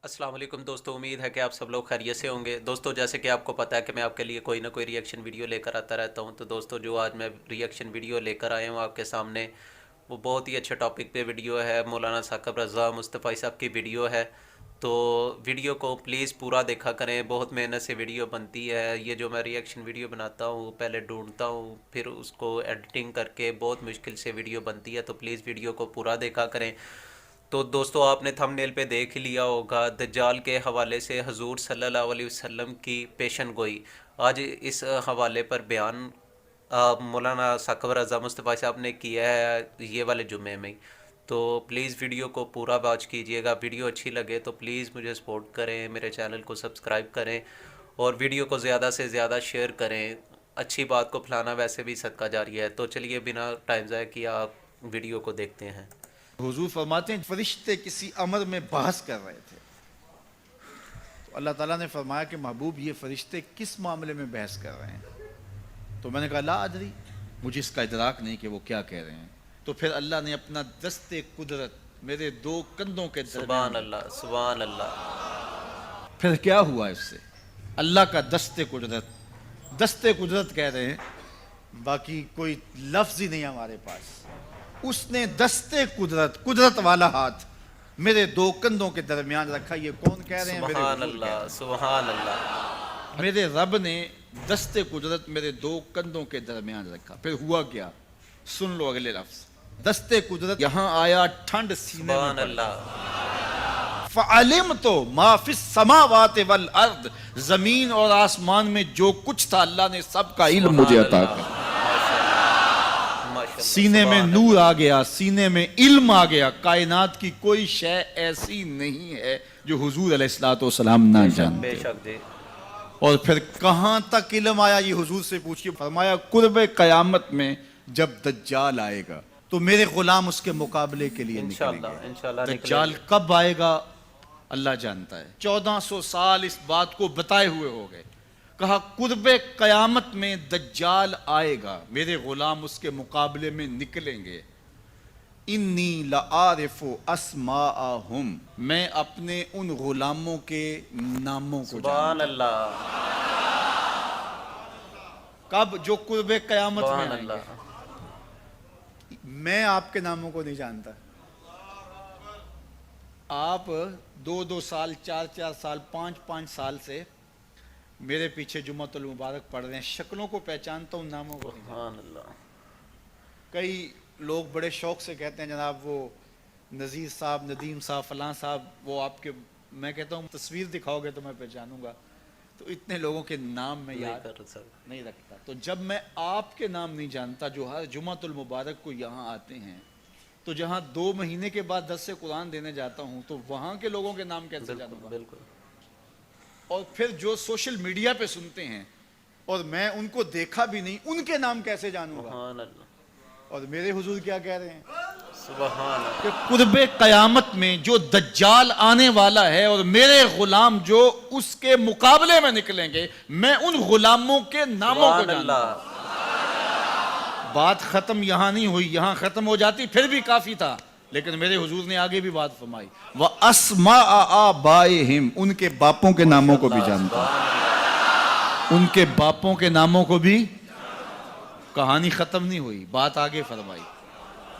السلام علیکم دوستو، امید ہے کہ آپ سب لوگ خیریت سے ہوں گے۔ دوستو، جیسے کہ آپ کو پتہ ہے کہ میں آپ کے لیے کوئی نہ کوئی ریئیکشن ویڈیو لے کر آتا رہتا ہوں، تو دوستو جو آج میں ریئیکشن ویڈیو لے کر آیا ہوں آپ کے سامنے، وہ بہت ہی اچھے ٹاپک پہ ویڈیو ہے۔ مولانا ثاقب رضا مصطفی صاحب کی ویڈیو ہے، تو ویڈیو کو پلیز پورا دیکھا کریں۔ بہت محنت سے ویڈیو بنتی ہے۔ یہ جو میں ریئیکشن ویڈیو بناتا ہوں پہلے ڈھونڈتا ہوں، پھر اس کو ایڈیٹنگ کر کے بہت مشکل سے ویڈیو بنتی ہے، تو پلیز ویڈیو کو پورا دیکھا کریں۔ تو دوستو، آپ نے تھمب نیل پہ دیکھ لیا ہوگا، دجال کے حوالے سے حضور صلی اللہ علیہ وسلم کی پیشن گوئی۔ آج اس حوالے پر بیان مولانا ثاقب رضا مصطفی صاحب نے کیا ہے یہ والے جمعے میں ہی۔ تو پلیز ویڈیو کو پورا واچ کیجئے گا۔ ویڈیو اچھی لگے تو پلیز مجھے سپورٹ کریں، میرے چینل کو سبسکرائب کریں اور ویڈیو کو زیادہ سے زیادہ شیئر کریں۔ اچھی بات کو پھیلانا ویسے بھی صدقہ جاریہ ہے۔ تو چلیے بنا ٹائم ضائع کیا آپ ویڈیو کو دیکھتے ہیں۔ حضور فرماتے ہیں فرشتے کسی امر میں بحث کر رہے تھے تو اللہ تعالیٰ نے فرمایا کہ محبوب یہ فرشتے کس معاملے میں بحث کر رہے ہیں؟ تو میں نے کہا لا ادری، مجھے اس کا ادراک نہیں کہ وہ کیا کہہ رہے ہیں۔ تو پھر اللہ نے اپنا دست قدرت میرے دو کندھوں کے درمیان سبحان اللہ، رکھا۔ سبحان اللہ۔ پھر کیا ہوا اس سے؟ اللہ کا دست قدرت کہہ رہے ہیں، باقی کوئی لفظ ہی نہیں ہمارے پاس۔ اس نے دست قدرت والا ہاتھ میرے دو کندھوں کے درمیان رکھا۔ یہ کون کہہ رہے ہیں؟ میرے سبحان حضور کہہ رہے اللہ، ہیں۔ سبحان اللہ۔ میرے رب نے دست قدرت میرے دو کندھوں کے درمیان رکھا۔ پھر ہوا کیا؟ سن لو اگلے لفظ۔ دست قدرت یہاں آیا، ٹھنڈ سینے میں سبحان پڑ اللہ۔ گئی۔ فعلمت ما فی السماوات والارض، زمین اور آسمان میں جو کچھ تھا اللہ نے سب کا علم مجھے عطا کیا۔ سینے میں نور آ گیا، سینے میں علم آ گیا۔ کائنات کی کوئی شے ایسی نہیں ہے جو حضور علیہ السلام نہ جانتے۔ بے شک جی۔ اور پھر کہاں تک علم آیا یہ حضور سے پوچھئے۔ فرمایا قرب قیامت میں جب دجال آئے گا تو میرے غلام اس کے مقابلے کے لیے نکلیں گے۔ انشاءاللہ دجال کب آئے گا اللہ جانتا ہے۔ 1400 سال اس بات کو بتائے ہوئے ہو گئے۔ کہا قرب قیامت میں دجال آئے گا، میرے غلام اس کے مقابلے میں نکلیں گے۔ انی لعارف اسماءہم، میں اپنے ان غلاموں کے ناموں کو جانتا سبحان اللہ، ہوں۔ کب؟ جو قرب قیامت میں سبحان آئیں گے۔ اللہ۔ میں آپ کے ناموں کو نہیں جانتا۔ آپ 2 سال، 4 سال، 5 سال سے میرے پیچھے جمعۃ المبارک پڑھ رہے ہیں، شکلوں کو پہچانتا ہوں، ناموں کو نہیں جانتا۔ سبحان اللہ۔ کئی لوگ بڑے شوق سے کہتے ہیں جناب وہ نذیر صاحب، ندیم صاحب، فلاں صاحب، وہ آپ کے، میں کہتا ہوں تصویر دکھاؤ گے تو میں پہچانوں گا۔ تو اتنے لوگوں کے نام میں یاد نہیں رکھتا۔ تو جب میں آپ کے نام نہیں جانتا جو ہر جمعۃ المبارک کو یہاں آتے ہیں، تو جہاں 2 مہینے کے بعد درس قرآن دینے جاتا ہوں تو وہاں کے لوگوں کے نام کیسے جانوں گا؟ بالکل۔ اور پھر جو سوشل میڈیا پہ سنتے ہیں اور میں ان کو دیکھا بھی نہیں، ان کے نام کیسے جانوں گا؟ سبحان اللہ، اور میرے حضور کیا کہہ رہے ہیں سبحان اللہ۔ کہ قرب قیامت میں جو دجال آنے والا ہے اور میرے غلام جو اس کے مقابلے میں نکلیں گے، میں ان غلاموں کے ناموں کو سبحان جانتا ہوں۔ اللہ۔ بات ختم یہاں نہیں ہوئی، یہاں ختم ہو جاتی پھر بھی کافی تھا، لیکن میرے حضور نے آگے بھی بات فرمائی۔ وَأَسْمَاءَ آبَائِهِمْ، ان کے باپوں کے ناموں کو بھی جانتا ہوں۔ ان کے باپوں کے ناموں کو بھی۔ کہانی ختم نہیں ہوئی، بات آگے فرمائی۔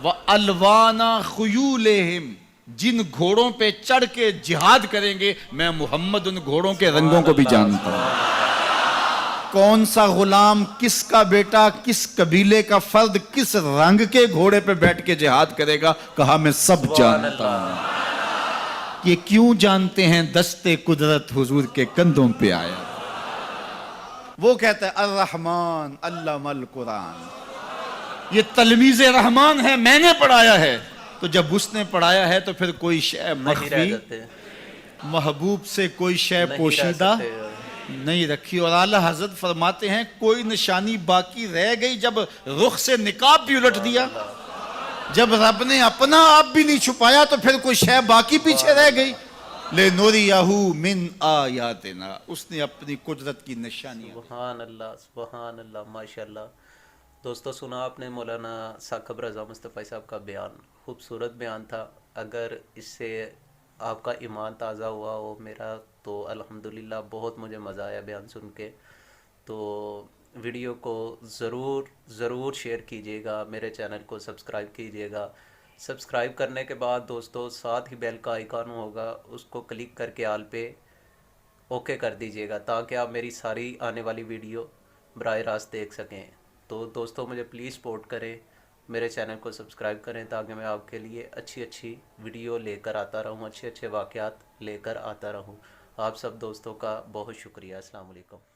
وَأَلْوَانَ خُيُولِهِمْ، جن گھوڑوں پہ چڑھ کے جہاد کریں گے میں محمد ان گھوڑوں کے رنگوں کو بھی جانتا ہوں۔ کون سا غلام، کس کا بیٹا، کس قبیلے کا فرد کس رنگ کے گھوڑے پہ بیٹھ کے جہاد کرے گا، کہا میں سب جانتا ہوں۔ یہ کیوں جانتے ہیں؟ دست قدرت حضور کے کندھوں پہ آیا۔ وہ کہتا ہے الرحمن علم القرآن، یہ تلمیذ رحمان ہے، میں نے پڑھایا ہے۔ تو جب اس نے پڑھایا ہے تو پھر کوئی شے مخفی، محبوب سے کوئی شے پوشیدہ نہیں رکھی۔ اور اعلیٰ حضرت فرماتے ہیں کوئی نشانی باقی رہ گئی جب رخ سے نقاب بھی الٹ دیا، جب رب نے اپنا آپ بھی نہیں چھپایا تو پھر کوئی شے باقی پیچھے رہ گئی۔ لِنُرِيَهُ مِنْ آیَاتِنَا، اس نے اپنی قدرت کی نشانیاں۔ سبحان اللہ، سبحان اللہ، ماشاءاللہ۔ دوستو، سنا آپ نے مولانا ثاقب رضا مصطفی صاحب کا بیان، خوبصورت بیان تھا۔ اگر اس سے آپ کا ایمان تازہ ہوا ہو میرا، تو الحمدللہ بہت مجھے مزہ آیا بیان سن کے. تو ویڈیو کو ضرور ضرور شیئر کیجیے گا، میرے چینل کو سبسکرائب کیجیے گا. سبسکرائب کرنے کے بعد دوستو ساتھ ہی بیل کا آئیکن ہوگا، اس کو کلک کر کے آل پہ اوکے کر دیجیے گا، تاکہ آپ میری ساری آنے والی ویڈیو براہ راست دیکھ سکیں. تو دوستو مجھے پلیز سپورٹ کریں، میرے چینل کو سبسکرائب کریں، تاکہ میں آپ کے لیے اچھی اچھی ویڈیو لے کر آتا رہوں، اچھے اچھے واقعات لے کر آتا رہوں. آپ سب دوستوں کا بہت شکریہ. السلام علیکم.